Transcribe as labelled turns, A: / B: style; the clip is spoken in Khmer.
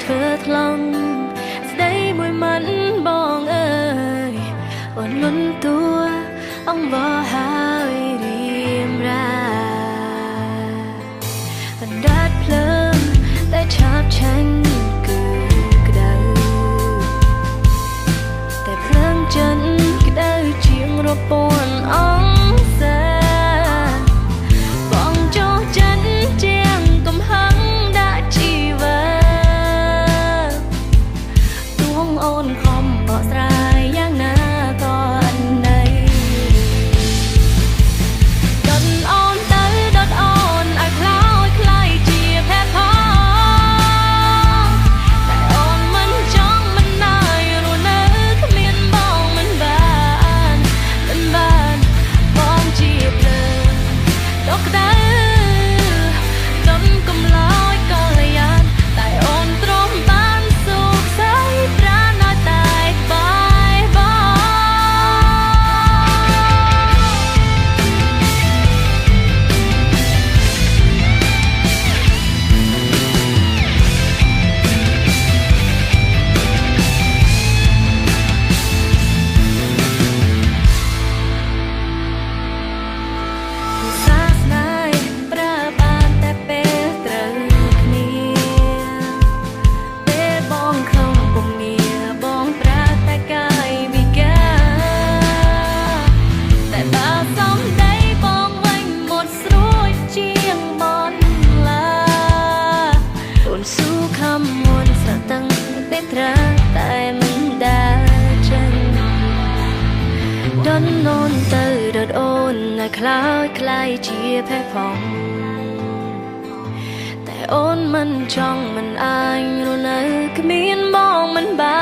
A: ធ្វើថ្លង់ស្ដីមួយមិនបងអើយអូនលន់តួអង្វរហើយរៀមរាកណ្ដាច់ភ្លើងតែឆាបឆាញ់គឺក្តៅតែភ្លើងចិនក្តៅជាងរាប់ពាន់អង្សាបងចោះចិនជាងកំហឹងដាក់ជីវិតទួងអូនខំបកស្រាយយ៉ាងណាក៏អត់ណៃដុតអូនទៅដុតអូនឲ្យខ្លោចខ្លាយជាផែផងតែអូនមិនចង់មិនណាយរស់នៅគ្មានបងមិនបានបងជាភ្លើងដកក្តៅដុនកំឡោចក៏លយ៉ានតែអូនទ្រាំបានសុខសាយប្រាណឲ្យតែក្បែរបងសាស្នាយប្រើបានតែពេលត្រូវគ្នាពេលបងខំពុំងារបងប្រើតែកាយវិការតែបើសំដីបងវិញមកស្រួយជាងបនឡាអូនស៊ូខំមុនស្រតឹងពេលត្រាតែមិនដើរចេញដុនអូនទៅដុតអូនឲ្យខ្លោចខ្លាយជាផែផងតែអូនមិនចង់មិនអាញរស់នៅគ្មានបងមិនបាន